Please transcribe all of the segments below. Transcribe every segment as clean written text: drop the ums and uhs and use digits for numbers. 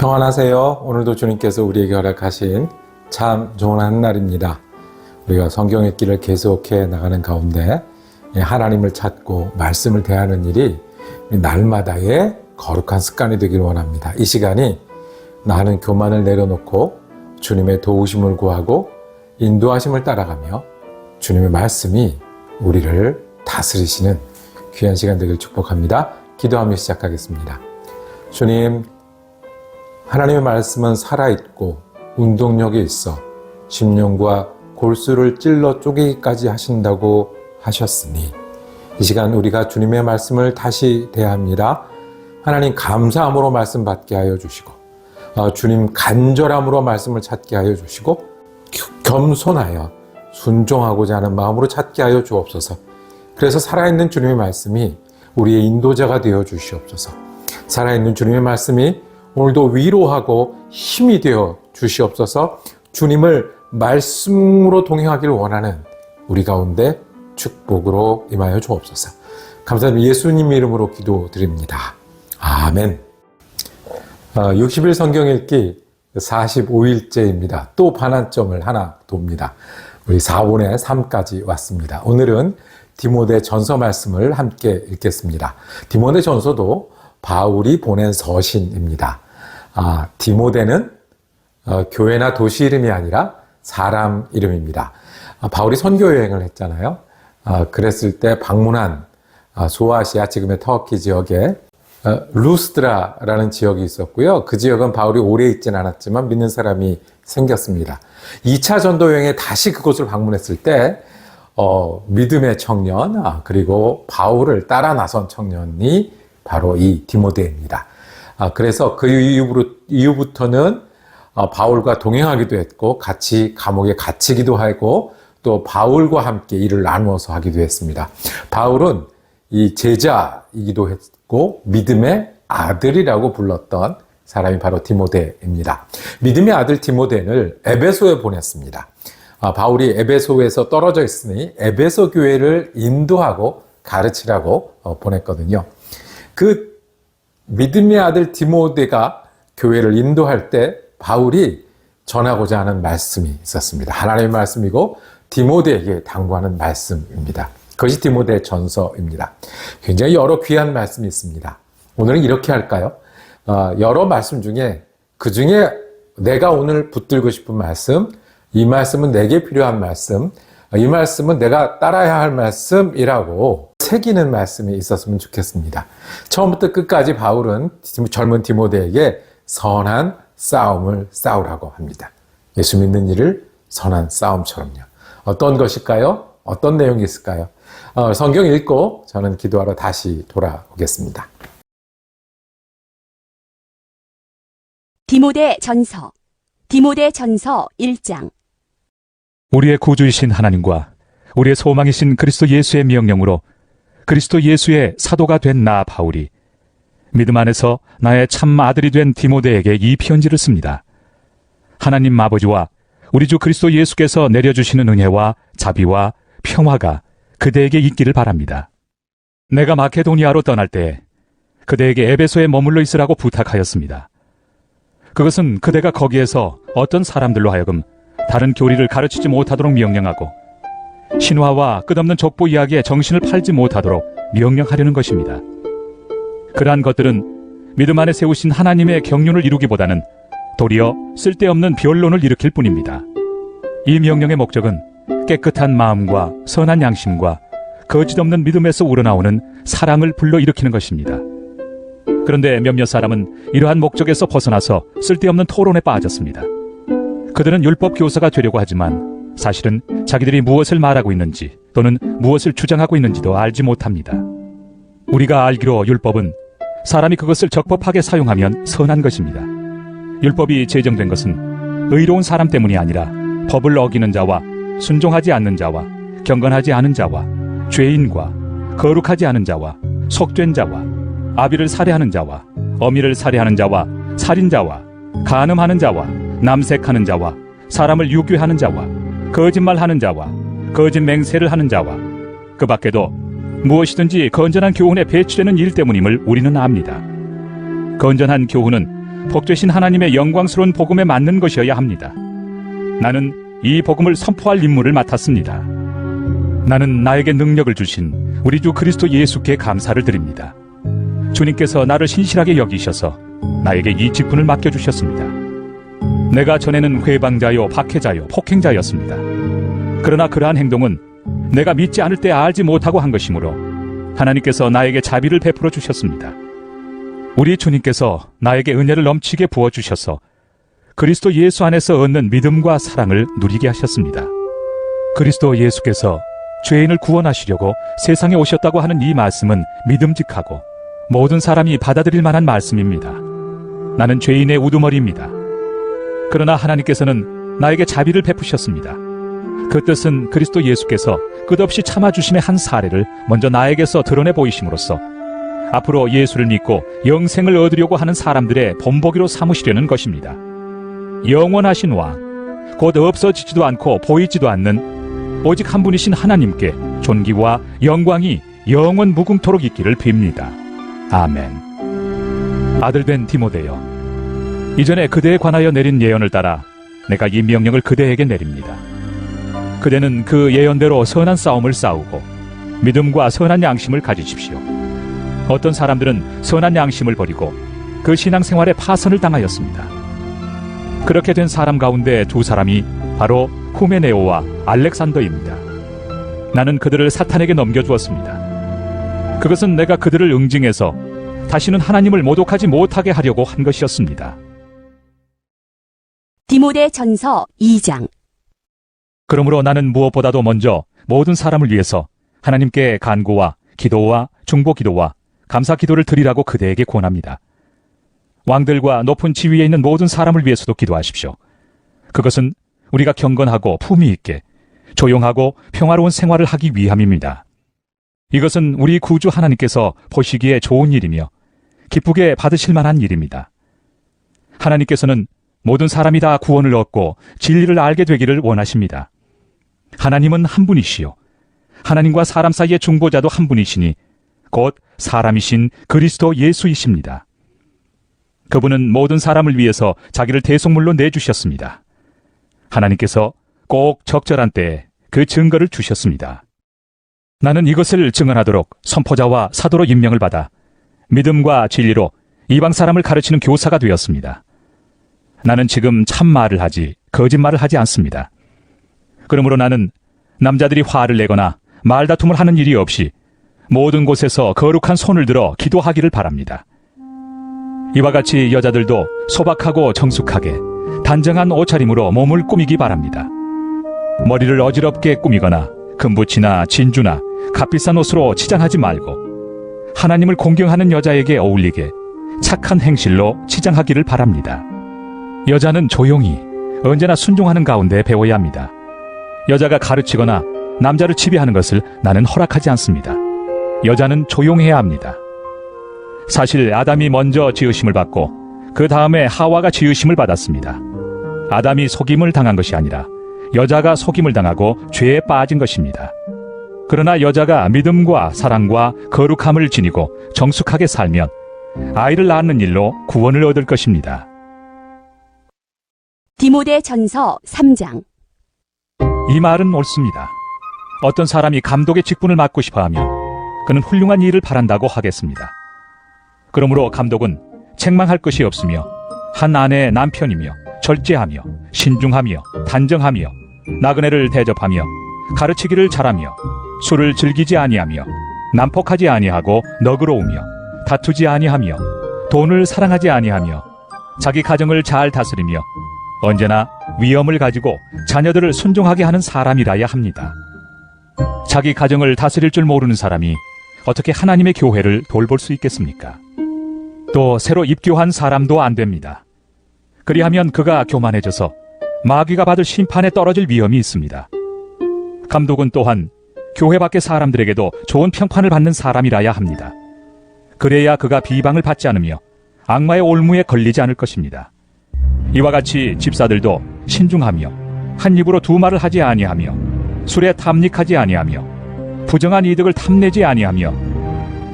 평안하세요. 오늘도 주님께서 우리에게 허락하신 참 좋은 한날입니다. 우리가 성경 읽기를 계속해 나가는 가운데 하나님을 찾고 말씀을 대하는 일이 날마다의 거룩한 습관이 되기를 원합니다. 이 시간이 나는 교만을 내려놓고 주님의 도우심을 구하고 인도하심을 따라가며 주님의 말씀이 우리를 다스리시는 귀한 시간 되길 축복합니다. 기도하며 시작하겠습니다. 주님, 하나님의 말씀은 살아있고 운동력이 있어 심령과 골수를 찔러 쪼개기까지 하신다고 하셨으니 이 시간 우리가 주님의 말씀을 다시 대합니다. 하나님 감사함으로 말씀 받게 하여 주시고 주님 간절함으로 말씀을 찾게 하여 주시고 겸손하여 순종하고자 하는 마음으로 찾게 하여 주옵소서. 그래서 살아있는 주님의 말씀이 우리의 인도자가 되어 주시옵소서. 살아있는 주님의 말씀이 오늘도 위로하고 힘이 되어 주시옵소서. 주님을 말씀으로 동행하기를 원하는 우리 가운데 축복으로 임하여 주옵소서. 감사합니다. 예수님 이름으로 기도드립니다. 아멘. 60일 성경 읽기 45일째입니다. 또 반환점을 하나 돕니다. 우리 4분의 3까지 왔습니다. 오늘은 디모데 전서 말씀을 함께 읽겠습니다. 디모데 전서도 바울이 보낸 서신입니다. 디모데는 교회나 도시 이름이 아니라 사람 이름입니다. 바울이 선교 여행을 했잖아요. 그랬을 때 방문한 소아시아, 지금의 터키 지역에 루스드라라는 지역이 있었고요. 그 지역은 바울이 오래 있진 않았지만 믿는 사람이 생겼습니다. 2차 전도 여행에 다시 그곳을 방문했을 때 믿음의 청년, 그리고 바울을 따라 나선 청년이 바로 이 디모데입니다. 그래서 그 이후부터는 바울과 동행하기도 했고 같이 감옥에 갇히기도 하고 또 바울과 함께 일을 나누어서 하기도 했습니다. 바울은 이 제자이기도 했고 믿음의 아들이라고 불렀던 사람이 바로 디모데입니다. 믿음의 아들 디모데를 에베소에 보냈습니다. 바울이 에베소에서 떨어져 있으니 에베소 교회를 인도하고 가르치라고 보냈거든요. 그 믿음의 아들 디모데가 교회를 인도할 때 바울이 전하고자 하는 말씀이 있었습니다. 하나님의 말씀이고 디모데에게 당부하는 말씀입니다. 그것이 디모데 전서입니다. 굉장히 여러 귀한 말씀이 있습니다. 오늘은 이렇게 할까요? 여러 말씀 중에 그 중에 내가 오늘 붙들고 싶은 말씀, 이 말씀은 내게 필요한 말씀, 이 말씀은 내가 따라야 할 말씀이라고 새기는 말씀이 있었으면 좋겠습니다. 처음부터 끝까지 바울은 젊은 디모데에게 선한 싸움을 싸우라고 합니다. 예수 믿는 일을 선한 싸움처럼요. 어떤 것일까요? 어떤 내용이 있을까요? 성경 읽고 저는 기도하러 다시 돌아오겠습니다. 디모데 전서 1장. 우리의 구주이신 하나님과 우리의 소망이신 그리스도 예수의 명령으로 그리스도 예수의 사도가 된 나 바울이 믿음 안에서 나의 참 아들이 된 디모데에게 이 편지를 씁니다. 하나님 아버지와 우리 주 그리스도 예수께서 내려주시는 은혜와 자비와 평화가 그대에게 있기를 바랍니다. 내가 마케도니아로 떠날 때 그대에게 에베소에 머물러 있으라고 부탁하였습니다. 그것은 그대가 거기에서 어떤 사람들로 하여금 다른 교리를 가르치지 못하도록 명령하고 신화와 끝없는 족보 이야기에 정신을 팔지 못하도록 명령하려는 것입니다. 그러한 것들은 믿음 안에 세우신 하나님의 경륜을 이루기보다는 도리어 쓸데없는 변론을 일으킬 뿐입니다. 이 명령의 목적은 깨끗한 마음과 선한 양심과 거짓 없는 믿음에서 우러나오는 사랑을 불러일으키는 것입니다. 그런데 몇몇 사람은 이러한 목적에서 벗어나서 쓸데없는 토론에 빠졌습니다. 그들은 율법 교사가 되려고 하지만 사실은 자기들이 무엇을 말하고 있는지 또는 무엇을 주장하고 있는지도 알지 못합니다. 우리가 알기로 율법은 사람이 그것을 적법하게 사용하면 선한 것입니다. 율법이 제정된 것은 의로운 사람 때문이 아니라 법을 어기는 자와 순종하지 않는 자와 경건하지 않은 자와 죄인과 거룩하지 않은 자와 속된 자와 아비를 살해하는 자와 어미를 살해하는 자와 살인자와 간음하는 자와 남색하는 자와 사람을 유괴하는 자와 거짓말하는 자와 거짓 맹세를 하는 자와 그 밖에도 무엇이든지 건전한 교훈에 배치되는 일 때문임을 우리는 압니다. 건전한 교훈은 복되신 하나님의 영광스러운 복음에 맞는 것이어야 합니다. 나는 이 복음을 선포할 임무를 맡았습니다. 나는 나에게 능력을 주신 우리 주 그리스도 예수께 감사를 드립니다. 주님께서 나를 신실하게 여기셔서 나에게 이 직분을 맡겨주셨습니다. 내가 전에는 회방자요, 박해자요, 폭행자였습니다. 그러나 그러한 행동은 내가 믿지 않을 때 알지 못하고 한 것이므로 하나님께서 나에게 자비를 베풀어 주셨습니다. 우리 주님께서 나에게 은혜를 넘치게 부어주셔서 그리스도 예수 안에서 얻는 믿음과 사랑을 누리게 하셨습니다. 그리스도 예수께서 죄인을 구원하시려고 세상에 오셨다고 하는 이 말씀은 믿음직하고 모든 사람이 받아들일 만한 말씀입니다. 나는 죄인의 우두머리입니다. 그러나 하나님께서는 나에게 자비를 베푸셨습니다. 그 뜻은 그리스도 예수께서 끝없이 참아주심의 한 사례를 먼저 나에게서 드러내 보이심으로써 앞으로 예수를 믿고 영생을 얻으려고 하는 사람들의 본보기로 삼으시려는 것입니다. 영원하신 왕, 곧 없어지지도 않고 보이지도 않는 오직 한 분이신 하나님께 존귀와 영광이 영원 무궁토록 있기를 빕니다. 아멘. 아들된 디모데여, 이전에 그대에 관하여 내린 예언을 따라 내가 이 명령을 그대에게 내립니다. 그대는 그 예언대로 선한 싸움을 싸우고 믿음과 선한 양심을 가지십시오. 어떤 사람들은 선한 양심을 버리고 그 신앙생활에 파선을 당하였습니다. 그렇게 된 사람 가운데 두 사람이 바로 후메네오와 알렉산더입니다. 나는 그들을 사탄에게 넘겨주었습니다. 그것은 내가 그들을 응징해서 다시는 하나님을 모독하지 못하게 하려고 한 것이었습니다. 디모데전서 2장. 그러므로 나는 무엇보다도 먼저 모든 사람을 위해서 하나님께 간구와 기도와 중보 기도와 감사 기도를 드리라고 그대에게 권합니다. 왕들과 높은 지위에 있는 모든 사람을 위해서도 기도하십시오. 그것은 우리가 경건하고 품위 있게 조용하고 평화로운 생활을 하기 위함입니다. 이것은 우리 구주 하나님께서 보시기에 좋은 일이며 기쁘게 받으실 만한 일입니다. 하나님께서는 모든 사람이 다 구원을 얻고 진리를 알게 되기를 원하십니다. 하나님은 한 분이시요 하나님과 사람 사이의 중보자도 한 분이시니 곧 사람이신 그리스도 예수이십니다. 그분은 모든 사람을 위해서 자기를 대속물로 내주셨습니다. 하나님께서 꼭 적절한 때에 그 증거를 주셨습니다. 나는 이것을 증언하도록 선포자와 사도로 임명을 받아 믿음과 진리로 이방 사람을 가르치는 교사가 되었습니다. 나는 지금 참말을 하지 거짓말을 하지 않습니다. 그러므로 나는 남자들이 화를 내거나 말다툼을 하는 일이 없이 모든 곳에서 거룩한 손을 들어 기도하기를 바랍니다. 이와 같이 여자들도 소박하고 정숙하게 단정한 옷차림으로 몸을 꾸미기 바랍니다. 머리를 어지럽게 꾸미거나 금붙이나 진주나 값비싼 옷으로 치장하지 말고 하나님을 공경하는 여자에게 어울리게 착한 행실로 치장하기를 바랍니다. 여자는 조용히 언제나 순종하는 가운데 배워야 합니다. 여자가 가르치거나 남자를 지배하는 것을 나는 허락하지 않습니다. 여자는 조용해야 합니다. 사실 아담이 먼저 지으심을 받고 그 다음에 하와가 지으심을 받았습니다. 아담이 속임을 당한 것이 아니라 여자가 속임을 당하고 죄에 빠진 것입니다. 그러나 여자가 믿음과 사랑과 거룩함을 지니고 정숙하게 살면 아이를 낳는 일로 구원을 얻을 것입니다. 디모데전서 3장. 이 말은 옳습니다. 어떤 사람이 감독의 직분을 맡고 싶어하면 그는 훌륭한 일을 바란다고 하겠습니다. 그러므로 감독은 책망할 것이 없으며 한 아내의 남편이며 절제하며 신중하며 단정하며 나그네를 대접하며 가르치기를 잘하며 술을 즐기지 아니하며 난폭하지 아니하고 너그러우며 다투지 아니하며 돈을 사랑하지 아니하며 자기 가정을 잘 다스리며 언제나 위엄을 가지고 자녀들을 순종하게 하는 사람이라야 합니다. 자기 가정을 다스릴 줄 모르는 사람이 어떻게 하나님의 교회를 돌볼 수 있겠습니까? 또 새로 입교한 사람도 안 됩니다. 그리하면 그가 교만해져서 마귀가 받을 심판에 떨어질 위험이 있습니다. 감독은 또한 교회 밖의 사람들에게도 좋은 평판을 받는 사람이라야 합니다. 그래야 그가 비방을 받지 않으며 악마의 올무에 걸리지 않을 것입니다. 이와 같이 집사들도 신중하며 한 입으로 두 말을 하지 아니하며 술에 탐닉하지 아니하며 부정한 이득을 탐내지 아니하며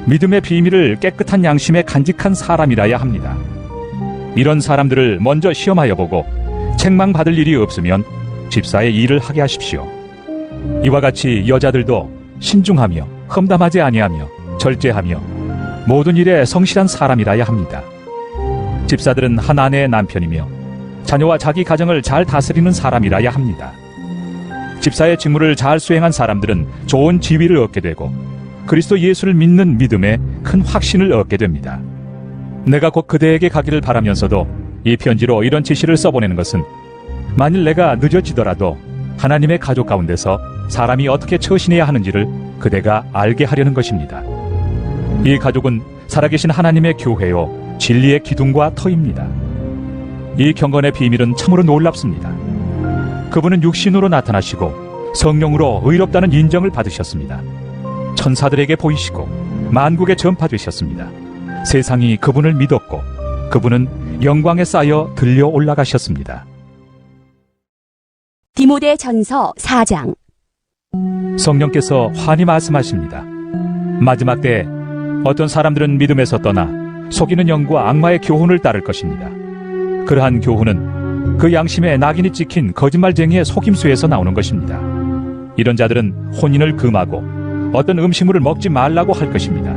믿음의 비밀을 깨끗한 양심에 간직한 사람이라야 합니다. 이런 사람들을 먼저 시험하여 보고 책망받을 일이 없으면 집사의 일을 하게 하십시오. 이와 같이 여자들도 신중하며 험담하지 아니하며 절제하며 모든 일에 성실한 사람이라야 합니다. 집사들은 한 아내의 남편이며 자녀와 자기 가정을 잘 다스리는 사람이라야 합니다. 집사의 직무를 잘 수행한 사람들은 좋은 지위를 얻게 되고 그리스도 예수를 믿는 믿음에 큰 확신을 얻게 됩니다. 내가 곧 그대에게 가기를 바라면서도 이 편지로 이런 지시를 써보내는 것은 만일 내가 늦어지더라도 하나님의 가족 가운데서 사람이 어떻게 처신해야 하는지를 그대가 알게 하려는 것입니다. 이 가족은 살아계신 하나님의 교회요 진리의 기둥과 터입니다. 이 경건의 비밀은 참으로 놀랍습니다. 그분은 육신으로 나타나시고 성령으로 의롭다는 인정을 받으셨습니다. 천사들에게 보이시고 만국에 전파되셨습니다. 세상이 그분을 믿었고 그분은 영광에 쌓여 들려 올라가셨습니다. 디모데전서 4장. 성령께서 환히 말씀하십니다. 마지막 때 어떤 사람들은 믿음에서 떠나 속이는 영과 악마의 교훈을 따를 것입니다. 그러한 교훈은 그 양심에 낙인이 찍힌 거짓말쟁이의 속임수에서 나오는 것입니다. 이런 자들은 혼인을 금하고 어떤 음식물을 먹지 말라고 할 것입니다.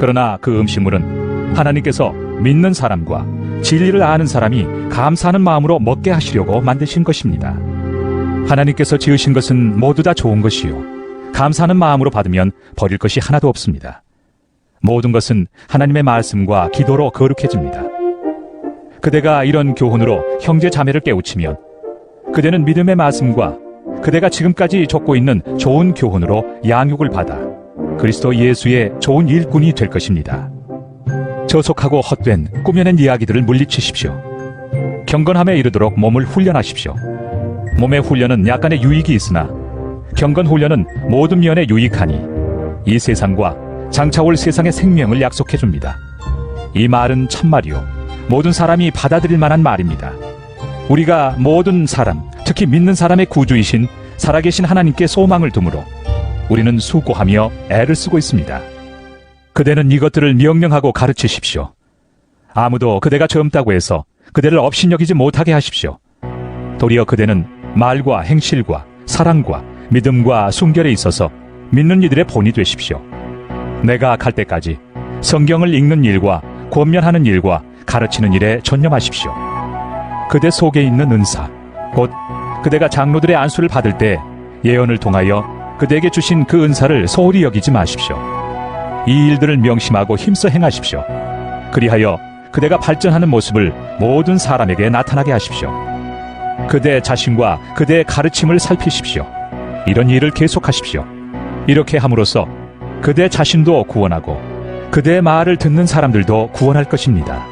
그러나 그 음식물은 하나님께서 믿는 사람과 진리를 아는 사람이 감사하는 마음으로 먹게 하시려고 만드신 것입니다. 하나님께서 지으신 것은 모두 다 좋은 것이요 감사하는 마음으로 받으면 버릴 것이 하나도 없습니다. 모든 것은 하나님의 말씀과 기도로 거룩해집니다. 그대가 이런 교훈으로 형제 자매를 깨우치면 그대는 믿음의 말씀과 그대가 지금까지 좇고 있는 좋은 교훈으로 양육을 받아 그리스도 예수의 좋은 일꾼이 될 것입니다. 저속하고 헛된 꾸며낸 이야기들을 물리치십시오. 경건함에 이르도록 몸을 훈련하십시오. 몸의 훈련은 약간의 유익이 있으나 경건 훈련은 모든 면에 유익하니 이 세상과 장차올 세상의 생명을 약속해 줍니다. 이 말은 참말이요 모든 사람이 받아들일 만한 말입니다. 우리가 모든 사람, 특히 믿는 사람의 구주이신 살아계신 하나님께 소망을 두므로 우리는 수고하며 애를 쓰고 있습니다. 그대는 이것들을 명령하고 가르치십시오. 아무도 그대가 젊다고 해서 그대를 업신여기지 못하게 하십시오. 도리어 그대는 말과 행실과 사랑과 믿음과 순결에 있어서 믿는 이들의 본이 되십시오. 내가 갈 때까지 성경을 읽는 일과 권면하는 일과 가르치는 일에 전념하십시오. 그대 속에 있는 은사, 곧 그대가 장로들의 안수를 받을 때 예언을 통하여 그대에게 주신 그 은사를 소홀히 여기지 마십시오. 이 일들을 명심하고 힘써 행하십시오. 그리하여 그대가 발전하는 모습을 모든 사람에게 나타나게 하십시오. 그대 자신과 그대의 가르침을 살피십시오. 이런 일을 계속하십시오. 이렇게 함으로써 그대 자신도 구원하고 그대의 말을 듣는 사람들도 구원할 것입니다.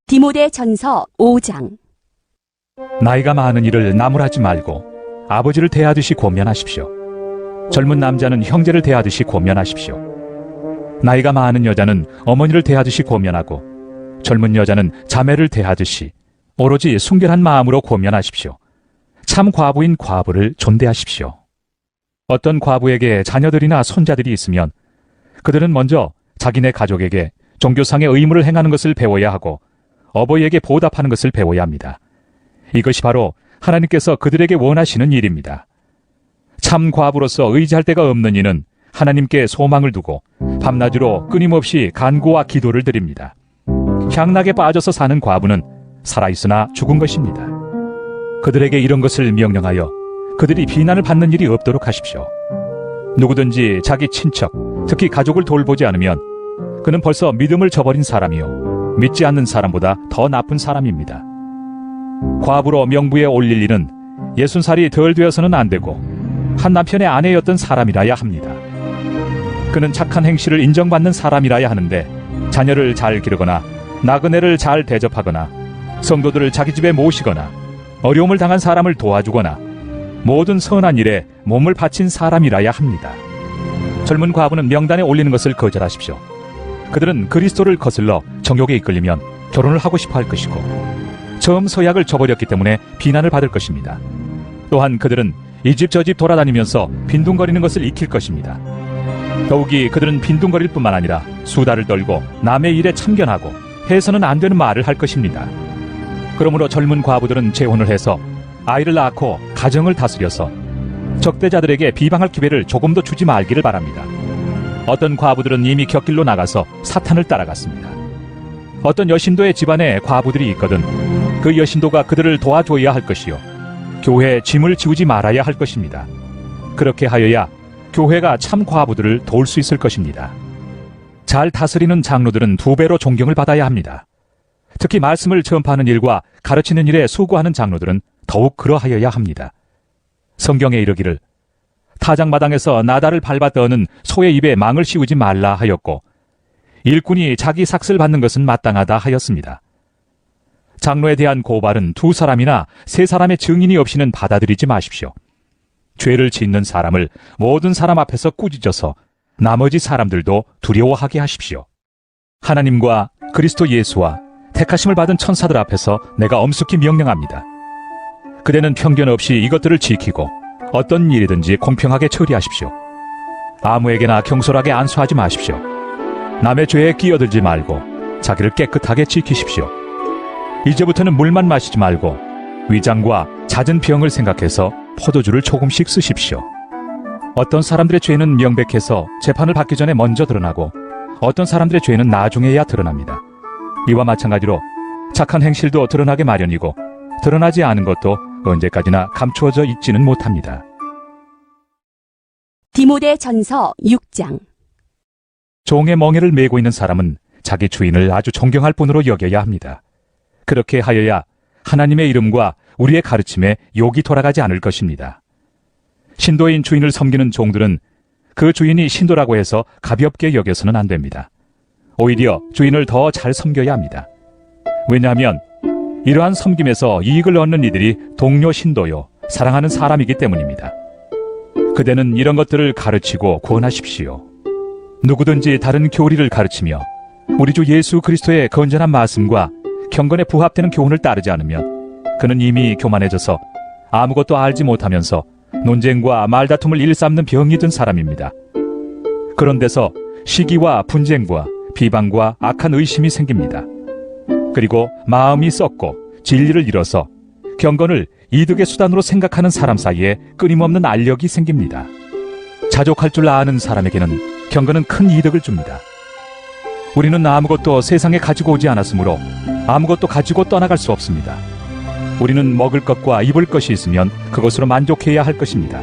디모데전서 5장. 나이가 많은 이를 나무라지 말고 아버지를 대하듯이 권면하십시오. 젊은 남자는 형제를 대하듯이 권면하십시오. 나이가 많은 여자는 어머니를 대하듯이 권면하고 젊은 여자는 자매를 대하듯이 오로지 순결한 마음으로 권면하십시오. 참 과부인 과부를 존대하십시오. 어떤 과부에게 자녀들이나 손자들이 있으면 그들은 먼저 자기네 가족에게 종교상의 의무를 행하는 것을 배워야 하고 어버이에게 보답하는 것을 배워야 합니다. 이것이 바로 하나님께서 그들에게 원하시는 일입니다. 참 과부로서 의지할 데가 없는 이는 하나님께 소망을 두고 밤낮으로 끊임없이 간구와 기도를 드립니다. 향락에 빠져서 사는 과부는 살아있으나 죽은 것입니다. 그들에게 이런 것을 명령하여 그들이 비난을 받는 일이 없도록 하십시오. 누구든지 자기 친척, 특히 가족을 돌보지 않으면 그는 벌써 믿음을 저버린 사람이요 믿지 않는 사람보다 더 나쁜 사람입니다. 과부로 명부에 올릴 일은 60살이 덜 되어서는 안 되고 한 남편의 아내였던 사람이라야 합니다. 그는 착한 행실을 인정받는 사람이라야 하는데 자녀를 잘 기르거나 나그네를 잘 대접하거나 성도들을 자기 집에 모시거나 어려움을 당한 사람을 도와주거나 모든 선한 일에 몸을 바친 사람이라야 합니다. 젊은 과부는 명단에 올리는 것을 거절하십시오. 그들은 그리스도를 거슬러 정욕에 이끌리면 결혼을 하고 싶어 할 것이고 처음 서약을 저버렸기 때문에 비난을 받을 것입니다. 또한 그들은 이 집 저 집 돌아다니면서 빈둥거리는 것을 익힐 것입니다. 더욱이 그들은 빈둥거릴 뿐만 아니라 수다를 떨고 남의 일에 참견하고 해서는 안 되는 말을 할 것입니다. 그러므로 젊은 과부들은 재혼을 해서 아이를 낳고 가정을 다스려서 적대자들에게 비방할 기회를 조금도 주지 말기를 바랍니다. 어떤 과부들은 이미 곁길로 나가서 사탄을 따라갔습니다. 어떤 여신도의 집안에 과부들이 있거든 그 여신도가 그들을 도와줘야 할 것이요 교회에 짐을 지우지 말아야 할 것입니다. 그렇게 하여야 교회가 참 과부들을 도울 수 있을 것입니다. 잘 다스리는 장로들은 2배로 존경을 받아야 합니다. 특히 말씀을 전파하는 일과 가르치는 일에 수고하는 장로들은 더욱 그러하여야 합니다. 성경에 이르기를 타작마당에서 나달을 밟아 떠는 소의 입에 망을 씌우지 말라 하였고 일꾼이 자기 삭슬 받는 것은 마땅하다 하였습니다. 장로에 대한 고발은 2사람이나 3사람의 증인이 없이는 받아들이지 마십시오. 죄를 짓는 사람을 모든 사람 앞에서 꾸짖어서 나머지 사람들도 두려워하게 하십시오. 하나님과 그리스도 예수와 택하심을 받은 천사들 앞에서 내가 엄숙히 명령합니다. 그대는 편견 없이 이것들을 지키고 어떤 일이든지 공평하게 처리하십시오. 아무에게나 경솔하게 안수하지 마십시오. 남의 죄에 끼어들지 말고 자기를 깨끗하게 지키십시오. 이제부터는 물만 마시지 말고 위장과 잦은 병을 생각해서 포도주를 조금씩 쓰십시오. 어떤 사람들의 죄는 명백해서 재판을 받기 전에 먼저 드러나고 어떤 사람들의 죄는 나중에야 드러납니다. 이와 마찬가지로 착한 행실도 드러나게 마련이고 드러나지 않은 것도 언제까지나 감추어져 있지는 못합니다. 디모데전서 6장. 종의 멍에를 메고 있는 사람은 자기 주인을 아주 존경할 뿐으로 여겨야 합니다. 그렇게 하여야 하나님의 이름과 우리의 가르침에 욕이 돌아가지 않을 것입니다. 신도인 주인을 섬기는 종들은 그 주인이 신도라고 해서 가볍게 여겨서는 안 됩니다. 오히려 주인을 더 잘 섬겨야 합니다. 왜냐하면 이러한 섬김에서 이익을 얻는 이들이 동료 신도요 사랑하는 사람이기 때문입니다. 그대는 이런 것들을 가르치고 권하십시오. 누구든지 다른 교리를 가르치며 우리 주 예수 그리스도의 건전한 말씀과 경건에 부합되는 교훈을 따르지 않으면 그는 이미 교만해져서 아무것도 알지 못하면서 논쟁과 말다툼을 일삼는 병이 든 사람입니다. 그런 데서 시기와 분쟁과 비방과 악한 의심이 생깁니다. 그리고 마음이 썩고 진리를 잃어서 경건을 이득의 수단으로 생각하는 사람 사이에 끊임없는 알력이 생깁니다. 자족할 줄 아는 사람에게는 경건은 큰 이득을 줍니다. 우리는 아무것도 세상에 가지고 오지 않았으므로 아무것도 가지고 떠나갈 수 없습니다. 우리는 먹을 것과 입을 것이 있으면 그것으로 만족해야 할 것입니다.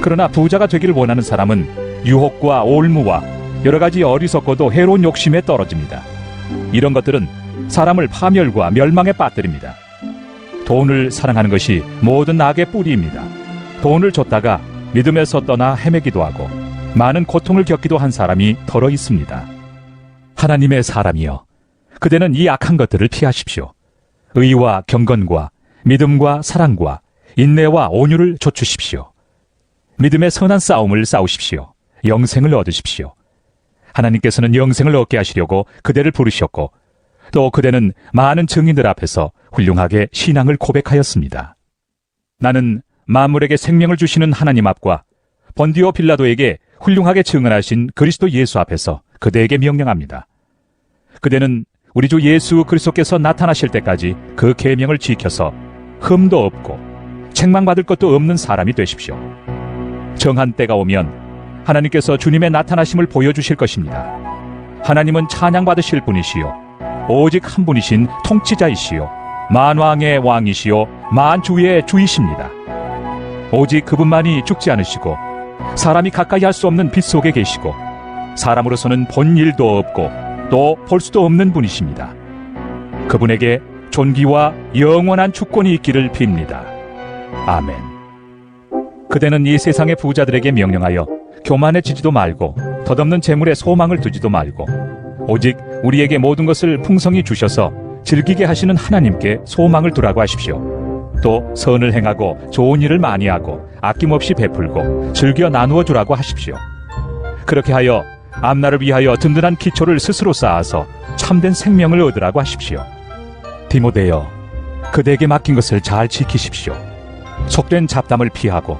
그러나 부자가 되기를 원하는 사람은 유혹과 올무와 여러 가지 어리석고도 해로운 욕심에 떨어집니다. 이런 것들은 사람을 파멸과 멸망에 빠뜨립니다. 돈을 사랑하는 것이 모든 악의 뿌리입니다. 돈을 줬다가 믿음에서 떠나 헤매기도 하고 많은 고통을 겪기도 한 사람이 더러 있습니다. 하나님의 사람이여, 그대는 이 악한 것들을 피하십시오. 의와 경건과 믿음과 사랑과 인내와 온유를 좇으십시오. 믿음의 선한 싸움을 싸우십시오. 영생을 얻으십시오. 하나님께서는 영생을 얻게 하시려고 그대를 부르셨고 또 그대는 많은 증인들 앞에서 훌륭하게 신앙을 고백하였습니다. 나는 만물에게 생명을 주시는 하나님 앞과 본디오 빌라도에게 훌륭하게 증언하신 그리스도 예수 앞에서 그대에게 명령합니다. 그대는 우리 주 예수 그리스도께서 나타나실 때까지 그 계명을 지켜서 흠도 없고 책망받을 것도 없는 사람이 되십시오. 정한 때가 오면 하나님께서 주님의 나타나심을 보여주실 것입니다. 하나님은 찬양받으실 분이시요 오직 한 분이신 통치자이시요 만왕의 왕이시요 만주의 주이십니다. 오직 그분만이 죽지 않으시고 사람이 가까이 할 수 없는 빛 속에 계시고 사람으로서는 본 일도 없고 또 볼 수도 없는 분이십니다. 그분에게 존귀와 영원한 주권이 있기를 빕니다. 아멘. 그대는 이 세상의 부자들에게 명령하여 교만해지지도 말고 덧없는 재물에 소망을 두지도 말고 오직 우리에게 모든 것을 풍성히 주셔서 즐기게 하시는 하나님께 소망을 두라고 하십시오. 또 선을 행하고 좋은 일을 많이 하고 아낌없이 베풀고 즐겨 나누어 주라고 하십시오. 그렇게 하여 앞날을 위하여 든든한 기초를 스스로 쌓아서 참된 생명을 얻으라고 하십시오. 디모데여, 그대에게 맡긴 것을 잘 지키십시오. 속된 잡담을 피하고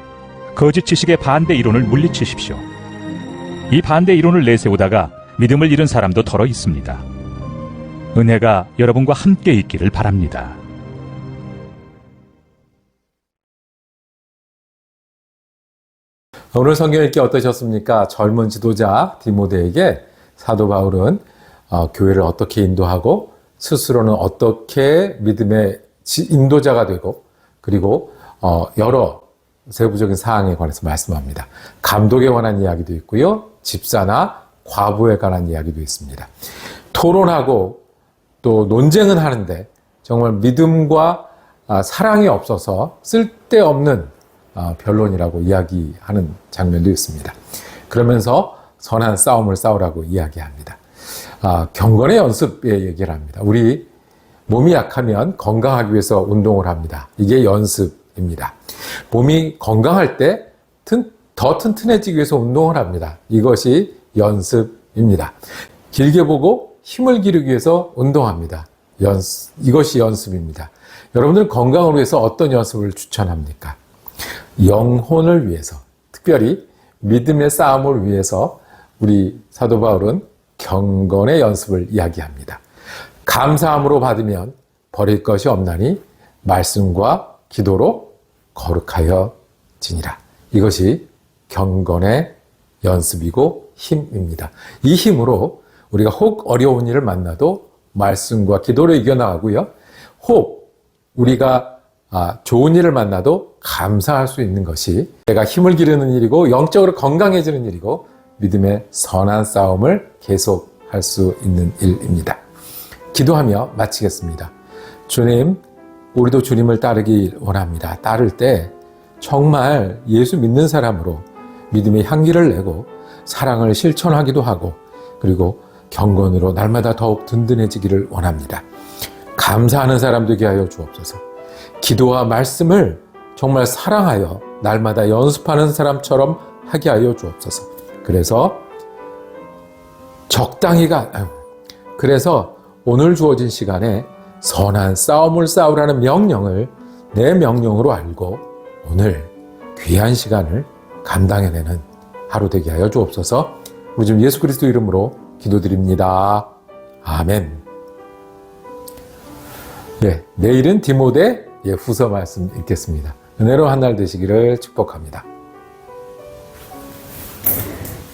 거짓 지식의 반대 이론을 물리치십시오. 이 반대 이론을 내세우다가 믿음을 잃은 사람도 더러 있습니다. 은혜가 여러분과 함께 있기를 바랍니다. 오늘 성경 읽기 어떠셨습니까? 젊은 지도자 디모데에게 사도 바울은 교회를 어떻게 인도하고 스스로는 어떻게 믿음의 인도자가 되고 그리고 여러 세부적인 사항에 관해서 말씀합니다. 감독에 관한 이야기도 있고요. 집사나 과부에 관한 이야기도 있습니다. 토론하고 또 논쟁은 하는데 정말 믿음과 사랑이 없어서 쓸데없는 변론이라고 이야기하는 장면도 있습니다. 그러면서 선한 싸움을 싸우라고 이야기합니다. 경건의 연습에 얘기를 합니다. 우리 몸이 약하면 건강하기 위해서 운동을 합니다. 이게 연습입니다. 몸이 건강할 때 더 튼튼해지기 위해서 운동을 합니다. 이것이 연습입니다. 길게 보고 힘을 기르기 위해서 운동합니다. 이것이 연습입니다. 여러분들은 건강을 위해서 어떤 연습을 추천합니까? 영혼을 위해서, 특별히 믿음의 싸움을 위해서 우리 사도 바울은 경건의 연습을 이야기합니다. 감사함으로 받으면 버릴 것이 없나니 말씀과 기도로 거룩하여 지니라. 이것이 경건의 연습이고 힘입니다. 이 힘으로 우리가 혹 어려운 일을 만나도 말씀과 기도로 이겨나가고요. 혹 우리가 좋은 일을 만나도 감사할 수 있는 것이 내가 힘을 기르는 일이고 영적으로 건강해지는 일이고 믿음의 선한 싸움을 계속할 수 있는 일입니다. 기도하며 마치겠습니다. 주님, 우리도 주님을 따르길 원합니다. 따를 때 정말 예수 믿는 사람으로 믿음의 향기를 내고 사랑을 실천하기도 하고 그리고 경건으로 날마다 더욱 든든해지기를 원합니다. 감사하는 사람 되게 하여 주옵소서. 기도와 말씀을 정말 사랑하여 날마다 연습하는 사람처럼 하게 하여 주옵소서. 그래서 그래서 오늘 주어진 시간에 선한 싸움을 싸우라는 명령을 내 명령으로 알고 오늘 귀한 시간을 감당해내는 하루 되게 하여 주옵소서. 우리 주 예수 그리스도 이름으로 기도드립니다. 아멘. 네, 내일은 디모데 후서 말씀 읽겠습니다. 은혜로운 한 날 되시기를 축복합니다.